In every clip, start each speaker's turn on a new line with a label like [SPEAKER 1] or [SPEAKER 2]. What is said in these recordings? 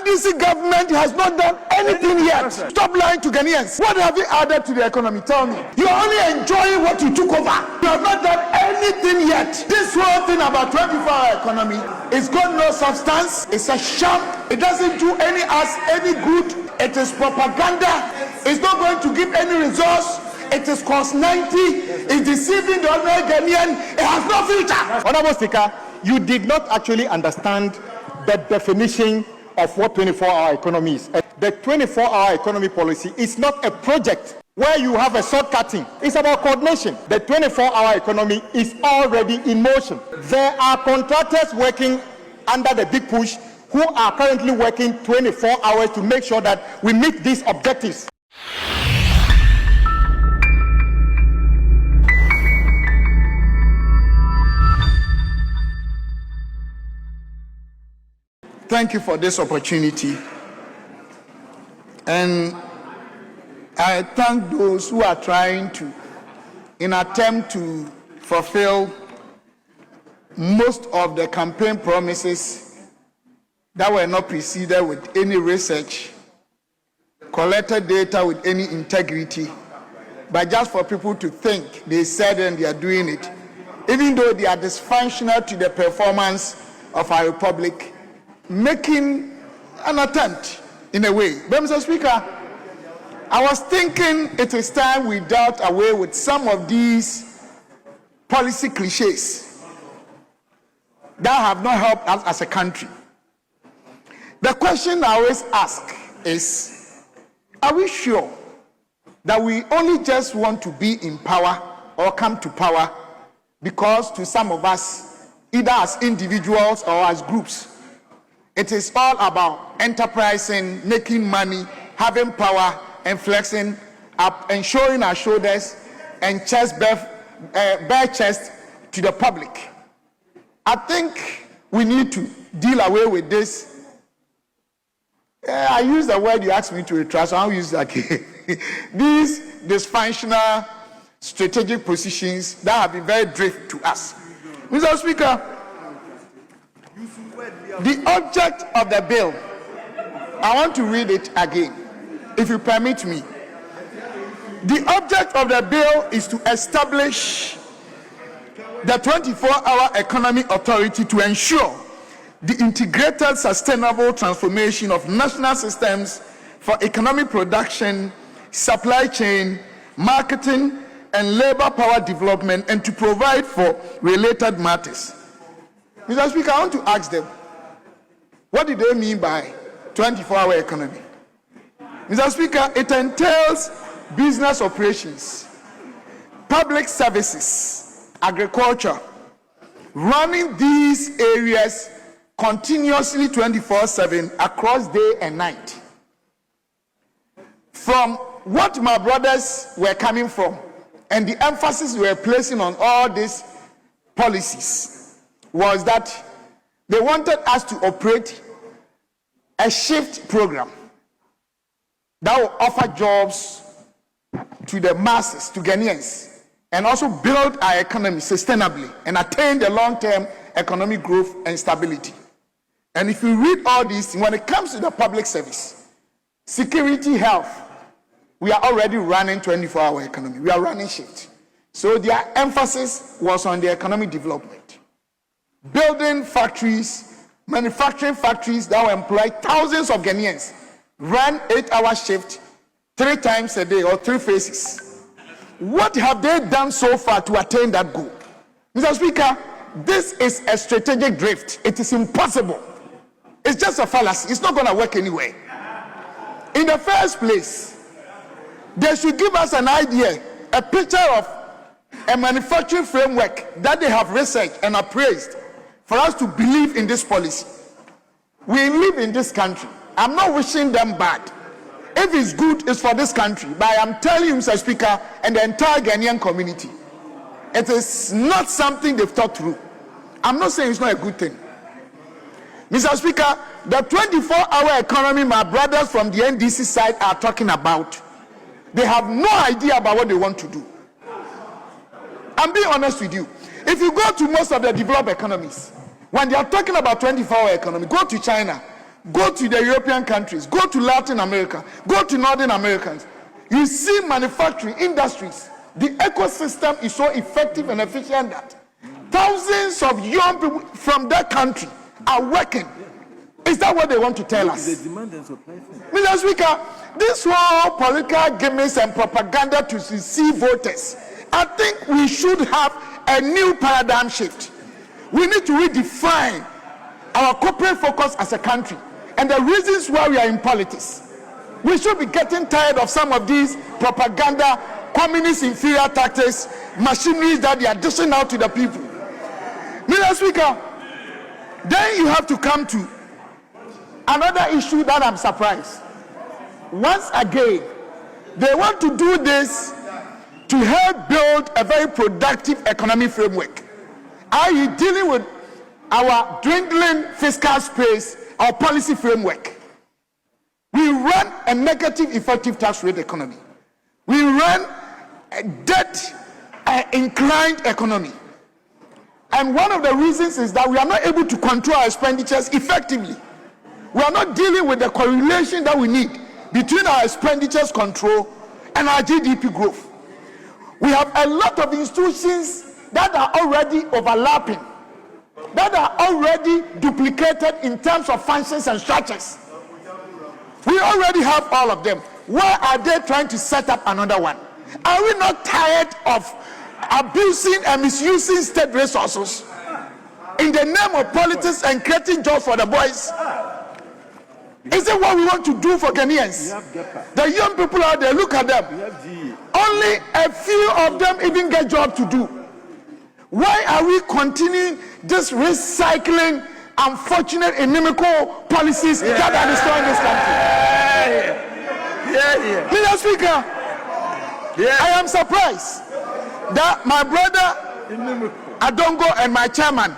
[SPEAKER 1] NDC government has not done anything yet. Stop lying to Ghanaians. What have you added to the economy? Tell me. You're only enjoying what you took over. You have not done anything yet. This whole thing about 24-hour economy is got no substance. It's a sham. It doesn't do us any good. It is propaganda. It's not going to give any results. It is cost 90. It's deceiving the ordinary Ghanaian. It has no future.
[SPEAKER 2] Hon.Sticka, you did not actually understand the definition of what 24-hour economy is. The 24-hour economy policy is not a project where you have a shortcutting. It's about coordination. The 24-hour economy is already in motion. There are contractors working under the big push who are currently working 24 hours to make sure that we meet these objectives.
[SPEAKER 1] Thank you for this opportunity. And I thank those who are trying to, in attempt to fulfill most of the campaign promises that were not preceded with any research, collected data with any integrity, but just for people to think they said and they are doing it, even though they are dysfunctional to the performance of our republic, making an attempt in a way. But Mr. Speaker, I was thinking it is time we dealt away with some of these policy cliches that have not helped us as a country. The question I always ask is, are we sure that we only just want to be in power or come to power because to some of us, either as individuals or as groups, it is all about enterprising, making money, having power, and flexing up and showing our shoulders and bare chest to the public. I think we need to deal away with this. I use the word you asked me to retract, so I'll use that again. These dysfunctional strategic positions that have been very drift to us. Mr. Speaker, the object of the bill, I want to read it again, if you permit me. The object of the bill is to establish the 24-hour economy authority to ensure the integrated sustainable transformation of national systems for economic production, supply chain, marketing, and labor power development, and to provide for related matters. Mr. Speaker, I want to ask them, what do they mean by 24-hour economy? Mr. Speaker, it entails business operations, public services, agriculture, running these areas continuously 24/7 across day and night. From what my brothers were coming from and the emphasis we were placing on all these policies was that they wanted us to operate a shift program that will offer jobs to the masses, to Ghanaians, and also build our economy sustainably and attain the long-term economic growth and stability. And if you read all these, when it comes to the public service, security, health, we are already running 24-hour economy. We are running shift. So their emphasis was on the economic development. Building factories, manufacturing factories that will employ thousands of Ghanaians, run 8-hour shift 3 times a day or 3 phases. What have they done so far to attain that goal? Mr. Speaker, this is a strategic drift. It is impossible. It's just a fallacy. It's not going to work anyway. In the first place, they should give us an idea, a picture of a manufacturing framework that they have researched and appraised for us to believe in this policy. We live in this country. I'm not wishing them bad. If it's good, it's for this country. But I am telling you, Mr. Speaker, and the entire Ghanaian community, it is not something they've thought through. I'm not saying it's not a good thing. Mr. Speaker, the 24-hour economy my brothers from the NDC side are talking about, they have no idea about what they want to do. I'm being honest with you. If you go to most of the developed economies, when they are talking about 24-hour economy, go to China, Go to the European countries, go to Latin America, go to Northern Americans. You see manufacturing industries. The ecosystem is so effective and efficient that thousands of young people from that country are working. Is that what they want to tell us? Mr. Speaker, this whole political gimmicks and propaganda to deceive voters, I think we should have a new paradigm shift. We need to redefine our corporate focus as a country and the reasons why we are in politics. We should be getting tired of some of these propaganda, communist inferior tactics, machineries that they are dishing out to the people. Mr. Speaker, then you have to come to another issue that I'm surprised. Once again, they want to do this to help build a very productive economic framework. Are you dealing with our dwindling fiscal space, our policy framework? We run a negative effective tax rate economy. We run a debt inclined economy. And one of the reasons is that we are not able to control our expenditures effectively. We are not dealing with the correlation that we need between our expenditures control and our GDP growth. We have a lot of institutions that are already overlapping, that are already duplicated in terms of functions and structures. We already have all of them. Why are they trying to set up another one? Are we not tired of abusing and misusing state resources in the name of politics and creating jobs for the boys? Is it what we want to do for Ghanaians? The young people out there, look at them. Only a few of them even get job to do. Why are we continuing this recycling unfortunate inimical policies that are destroying this country? Mr. Speaker, I am surprised that my brother Adongo and my chairman,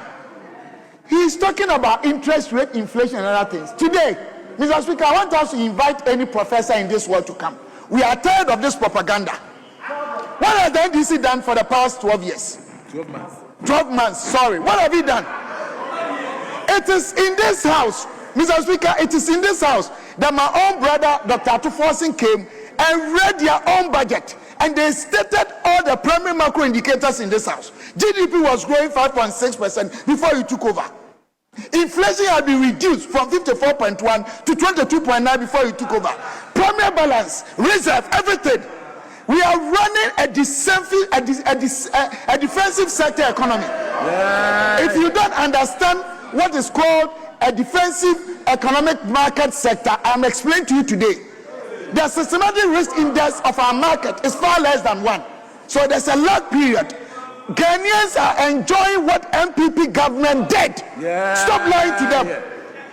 [SPEAKER 1] he is talking about interest rate, inflation and other things. Today, Mr. Speaker, I want us to invite any professor in this world to come. We are tired of this propaganda. What has the NDC done for the past 12 years?
[SPEAKER 3] 12 months.
[SPEAKER 1] 12 months, sorry. What have you done? It is in this house, Mr. Speaker, it is in this house that my own brother, Dr. Atuforsin, came and read their own budget. And they stated all the primary macro indicators in this house. GDP was growing 5.6% before you took over. Inflation had been reduced from 54.1 to 22.9 before you took over. Primary balance, reserve, everything. We are running a defensive sector economy. If you don't understand what is called a defensive economic market sector, I'm explaining to you today. The systematic risk index of our market is far less than 1. So there's a lag period. Ghanaians are enjoying what MPP government did. Stop lying to them.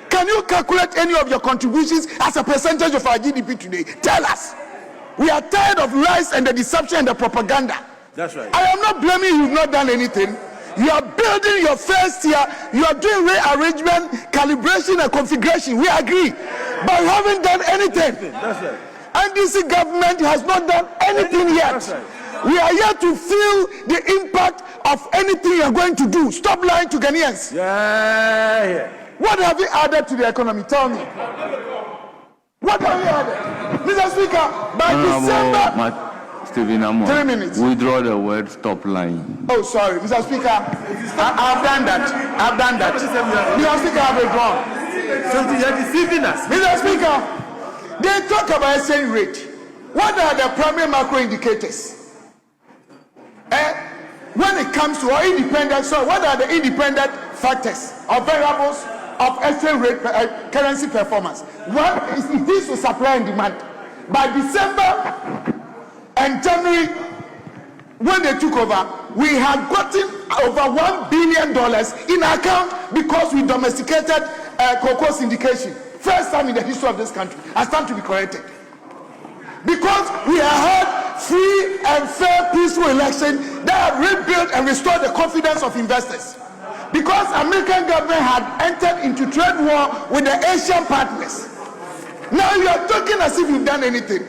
[SPEAKER 1] Can you calculate any of your contributions as a percentage of our GDP today? Tell us. We are tired of lies and the deception and the propaganda.
[SPEAKER 3] That's right.
[SPEAKER 1] I am not blaming you, you've not done anything. You are building your first year. You are doing rearrangement, calibration and configuration. We agree. But you haven't done anything.
[SPEAKER 3] That's right.
[SPEAKER 1] NDC government has not done anything yet.
[SPEAKER 3] That's right.
[SPEAKER 1] We are here to feel the impact of anything you are going to do. Stop lying to Ghanaians. What have you added to the economy? Tell me. What have you added? Mr. Speaker, by December... 3 minutes.
[SPEAKER 4] Withdraw the word stop lying.
[SPEAKER 1] Oh, sorry, Mr. Speaker. I've done that. Mr. Speaker, I've withdrawn.
[SPEAKER 3] So you are deceiving us.
[SPEAKER 1] Mr. Speaker, they talk about exchange rate. What are the primary macro indicators? When it comes to our independent, so what are the independent factors or variables of exchange rate currency performance? One is this to supply and demand. By December and January, when they took over, we had gotten over $1 billion in account because we domesticated cocoa syndication. First time in the history of this country. I stand to be corrected. Because we have had free and fair, peaceful election that have rebuilt and restored the confidence of investors. Because American government had entered into trade war with the Asian partners. Now you are talking as if you've done anything.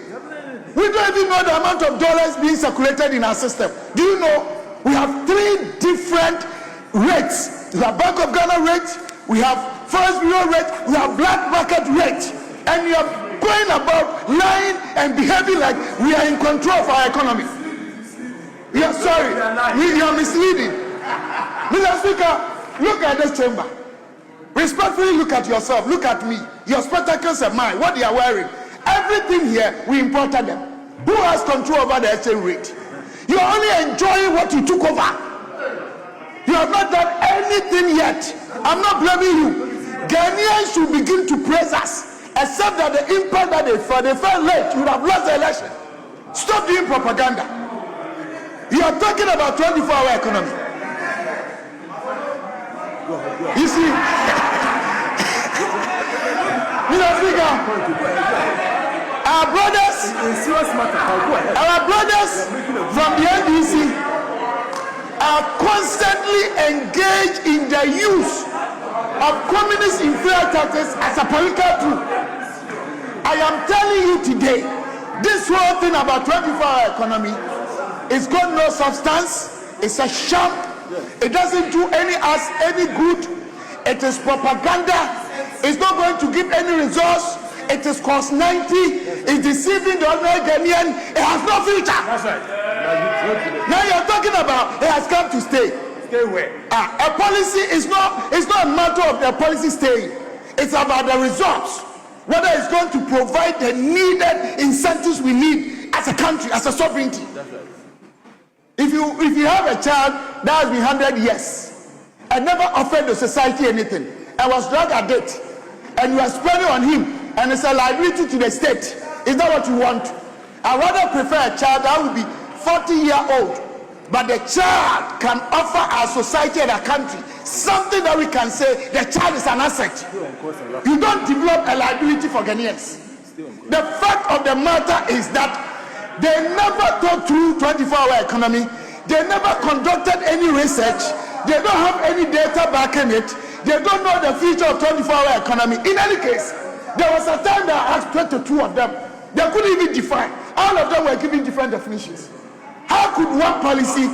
[SPEAKER 1] We don't even know the amount of dollars being circulated in our system. Do you know we have 3 different rates? The Bank of Ghana rate, we have first bureau rate, we have black market rate, and you are going about lying and behaving like we are in control of our economy. You are sorry, you are misleading. Mr. Speaker, look at this chamber. Respectfully look at yourself, look at me, your spectacles and mine, what they are wearing. Everything here, we imported them. Who has control over the exchange rate? You are only enjoying what you took over. You have not done anything yet. I'm not blaming you. Ghanaians should begin to praise us, except that the impact that they felt late, you would have lost the election. Stop doing propaganda. You are talking about 24-hour economy. You see, Mr. Speaker, our brothers from the NDC are constantly engaged in the use of communist inferior tactics as a political tool. I am telling you today, this whole thing about 24-hour economy is got no substance. It's a sham. It doesn't do us any good. It is propaganda. It's not going to give any results. It is cost 90. It's deceiving the ordinary Ghanaian. It has no future. That's right. Now you're talking about it has come to stay. Stay where? A policy is not. It's not a matter of the policy staying. It's about the results. Whether it's going to provide the needed incentives we need as a country, as a sovereignty. That's right. If you have a child that has been 100 years and never offered the society anything and was drug addict, and you are spending on him, and it's a liability to the state, is that what you want? I rather prefer a child that will be 40-year-old, but the child can offer our society and our country something that we can say the child is an asset. You don't develop a liability for Ghanaians. The fact of the matter is that they never thought through 24-hour economy. They never conducted any research. They don't have any data backing it. They don't know the future of 24-hour economy. In any case, there was a time that I asked 22 of them. They couldn't even define. All of them were giving different definitions. How could one policy,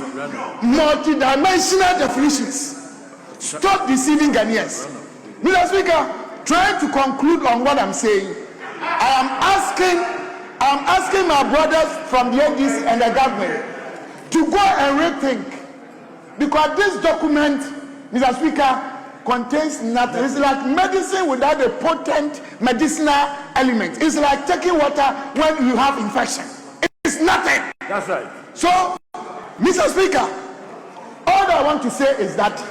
[SPEAKER 1] multi-dimensional definitions, stop deceiving Ghanaians? Mr. Speaker, trying to conclude on what I'm saying, I'm asking my brothers from the NDC and the government to go and rethink, because this document, Mr. Speaker, contains nothing. It's like medicine without a potent medicinal element. It's like taking water when you have infection. It's nothing. That's right. So, Mr. Speaker, all I want to say is that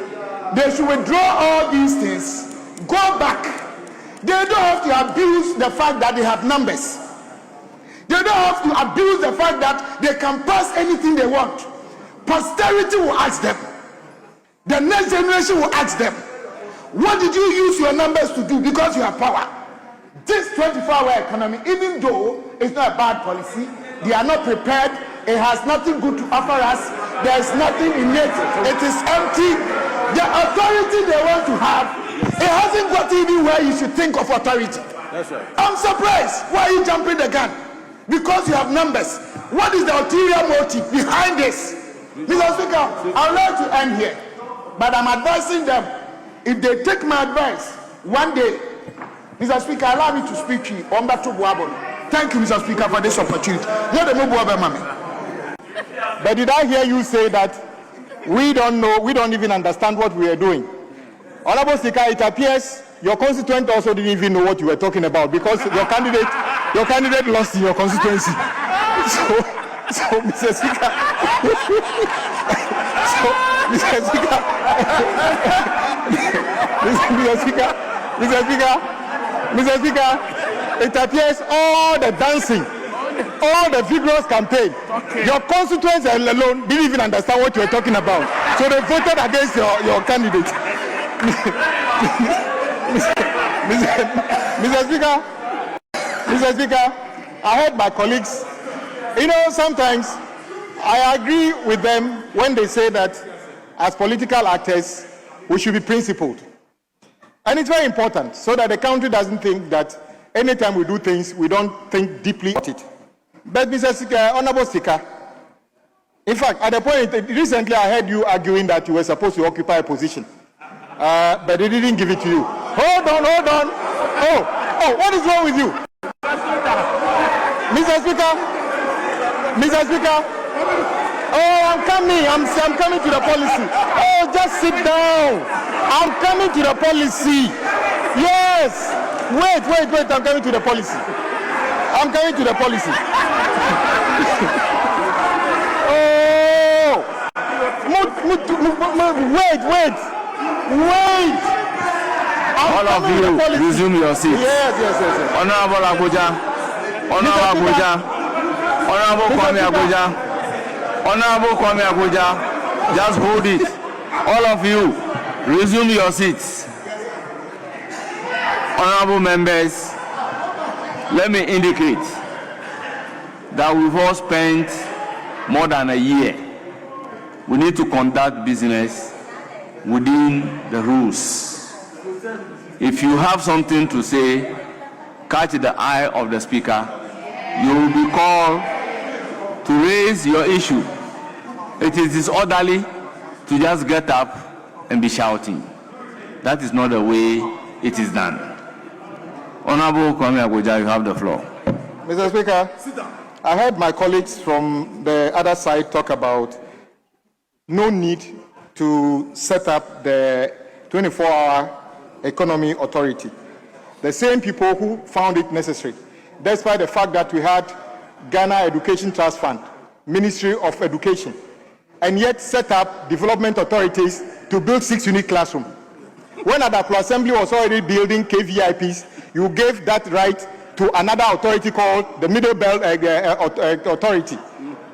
[SPEAKER 1] they should withdraw all these things, go back. They don't have to abuse the fact that they have numbers. They don't have to abuse the fact that they can pass anything they want. Posterity will ask them. The next generation will ask them, what did you use your numbers to do? Because you have power. This 24-hour economy, even though it's not a bad policy, they are not prepared. It has nothing good to offer us. There is nothing in it. It is empty. The authority they want to have, it hasn't got even where you should think of authority. That's right. I'm surprised. Why are you jumping the gun? Because you have numbers. What is the ulterior motive behind this? Mr. Speaker, I would like to end here, but I'm advising them, if they take my advice one day, Mr. Speaker, allow me to speak to you. Thank you, Mr. Speaker, for this opportunity.
[SPEAKER 2] But did I hear you say that we don't know, we don't even understand what we are doing? Honorable Sticka, it appears your constituent also didn't even know what you were talking about, because your candidate lost in your constituency. So Mr. Speaker, Mr. Speaker, it appears all the dancing, all the vigorous campaign, your constituents alone didn't even understand what you were talking about. So they voted against your candidate. Mr. Speaker, I heard my colleagues, sometimes I agree with them when they say that as political actors, we should be principled. And it's very important so that the country doesn't think that anytime we do things, we don't think deeply about it. But Mr. Sticka, Honorable Sticka, in fact, at the point, recently I heard you arguing that you were supposed to occupy a position. but they didn't give it to you. Hold on. Oh, what is wrong with you? Mr. Speaker. Oh, I'm coming to the policy. Oh, just sit down. I'm coming to the policy. Yes. Wait. I'm coming to the policy. Oh. Wait.
[SPEAKER 4] All of you, resume your seats.
[SPEAKER 2] Yes.
[SPEAKER 4] Honorable Abuja. Honorable Kwame Abuja, just hold it. All of you, resume your seats. Honorable members, let me indicate that we've all spent more than a year. We need to conduct business within the rules. If you have something to say, catch the eye of the speaker. You will be called to raise your issue. It is disorderly to just get up and be shouting. That is not the way it is done. Honorable Kwame Abuja, you have the floor.
[SPEAKER 2] Mr. Speaker, I heard my colleagues from the other side talk about no need to set up the 24-hour economy authority. The same people who found it necessary, despite the fact that we had Ghana Education Trust Fund, Ministry of Education, and yet set up development authorities to build 6 unique classrooms. When Adaplo Assembly was already building KVIPs, you gave that right to another authority called the Middle Belt Authority.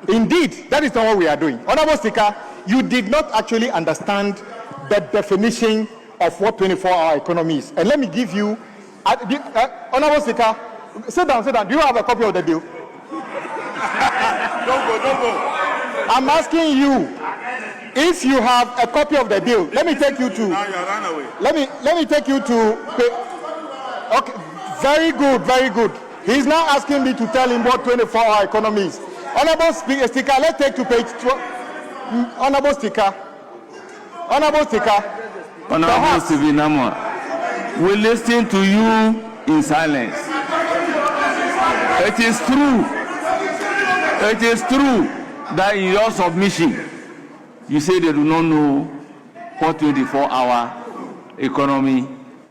[SPEAKER 2] Indeed, that is not what we are doing. Honorable Sticka, you did not actually understand the definition of what 24-hour economy is. And let me give you, Honorable Sticka, sit down. Do you have a copy of the bill? Don't go. I'm asking you if you have a copy of the bill. Let me take you to. Now you run away. Let me take you to. Okay, very good. He's now asking me to tell him what 24-hour economy is. Honorable Sticka, let's take to page 12. Honorable Sticka.
[SPEAKER 4] Honorable Stephen Namwa, we listen to you in silence. It is true that in your submission, you say they do not know what 24-hour economy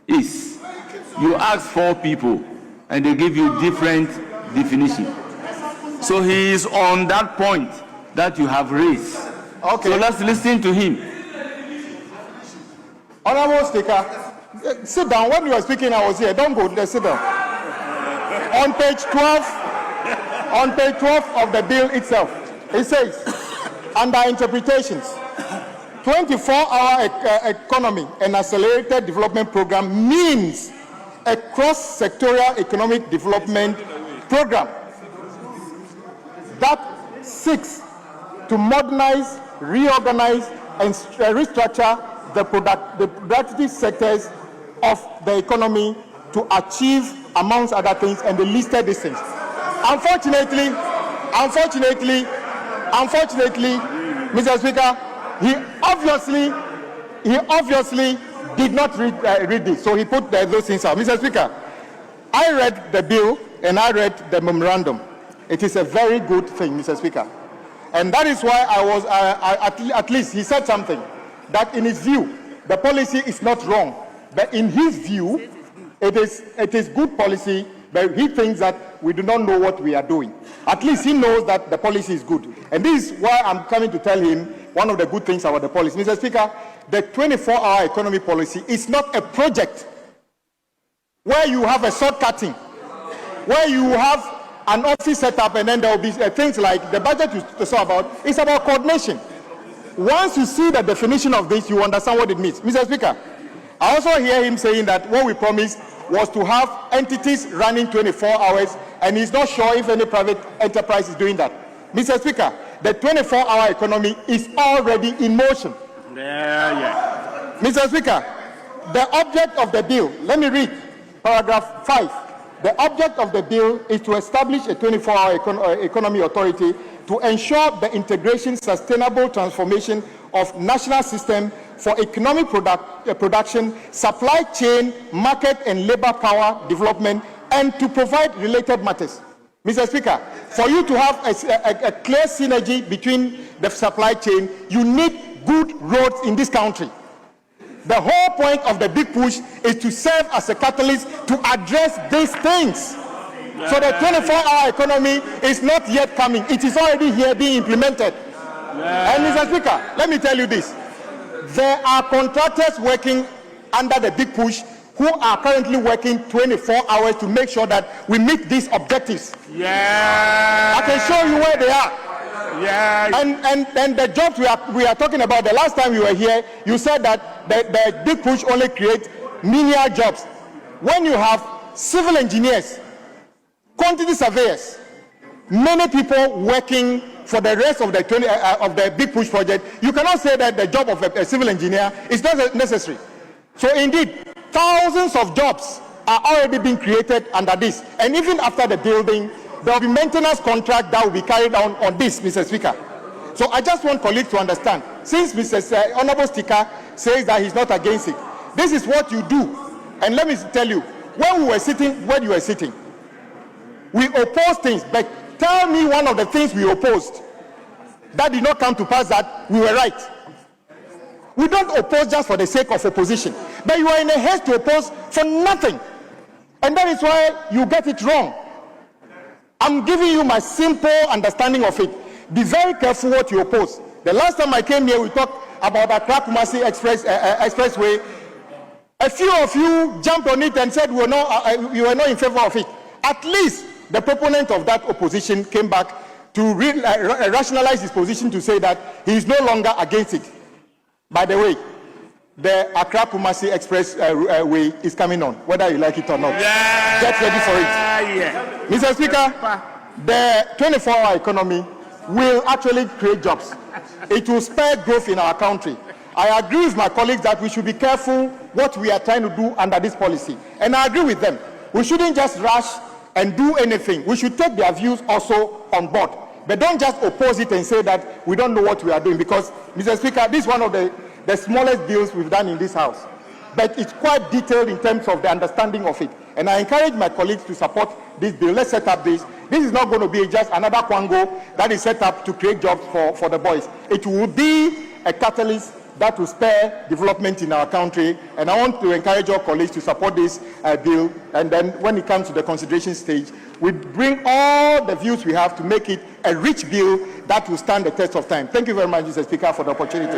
[SPEAKER 4] is. You ask 4 people, and they give you different definitions. So he is on that point that you have raised. Okay. So let's listen to him.
[SPEAKER 2] Honorable Sticka, sit down. When you were speaking, I was here. Don't go. Sit down. On page 12 of the bill itself, it says, under interpretations, 24-hour economy and accelerated development program means a cross-sectorial economic development program that seeks to modernize, reorganize, and restructure the productive sectors of the economy to achieve, amongst other things, and the listed these things. Unfortunately, Mr. Speaker, he obviously did not read this, so he put those things out. Mr. Speaker, I read the bill and I read the memorandum. It is a very good thing, Mr. Speaker, and that is why I was at least he said something that in his view the policy is not wrong, but in his view it is good policy, but he thinks that we do not know what we are doing. At least he knows that the policy is good, and this is why I'm coming to tell him one of the good things about the policy. Mr. Speaker, the 24-hour economy policy is not a project where you have a shortcutting, where you have an office set up and then there will be things like the budget you talk about. It's about coordination. Once you see the definition of this, you understand what it means. Mr. Speaker, I also hear him saying that what we promised was to have entities running 24 hours, and he's not sure if any private enterprise is doing that. Mr. Speaker, the 24-hour economy is already in motion. Mr. Speaker, the object of the bill, let me read paragraph 5. The object of the bill is to establish a 24-hour economy authority to ensure the integration, sustainable transformation of national system for economic production, supply chain, market and labor power development, and to provide related matters. Mr. Speaker, for you to have a clear synergy between the supply chain, you need good roads in this country. The whole point of the big push is to serve as a catalyst to address these things. So the 24-hour economy is not yet coming. It is already here being implemented. And Mr. Speaker, let me tell you this. There are contractors working under the big push who are currently working 24 hours to make sure that we meet these objectives. I can show you where they are. And the jobs we are talking about, the last time you were here, you said that the big push only creates menial jobs. When you have civil engineers, quantity surveyors, many people working for the rest of the big push project, you cannot say that the job of a civil engineer is not necessary. So indeed, thousands of jobs are already being created under this. And even after the building, there will be maintenance contract that will be carried on this, Mr. Speaker. So I just want colleagues to understand, since Mr. Hon.Sticka says that he's not against it, this is what you do. And let me tell you, when we were sitting, where you were sitting, we opposed things, but tell me one of the things we opposed that did not come to pass that we were right. We don't oppose just for the sake of opposition, but you are in a haste to oppose for nothing. And that is why you get it wrong. I'm giving you my simple understanding of it. Be very careful what you oppose. The last time I came here, we talked about the Accra-Kumasi Expressway. A few of you jumped on it and said you were not in favor of it. At least the proponent of that opposition came back to rationalize his position to say that he is no longer against it. By the way, the Accra-Kumasi Expressway is coming on, whether you like it or not. Get ready for it. Mr. Speaker, the 24-hour economy will actually create jobs. It will spur growth in our country. I agree with my colleagues that we should be careful what we are trying to do under this policy. And I agree with them. We shouldn't just rush and do anything. We should take their views also on board. But don't just oppose it and say that we don't know what we are doing. Because, Mr. Speaker, this is one of the smallest bills we've done in this House. But it's quite detailed in terms of the understanding of it. And I encourage my colleagues to support this bill. Let's set up this. This is not going to be just another Kwango that is set up to create jobs for the boys. It will be a catalyst that will spur development in our country. And I want to encourage our colleagues to support this bill. And then when it comes to the consideration stage, we bring all the views we have to make it a rich bill that will stand the test of time. Thank you very much, Mr. Speaker, for the opportunity.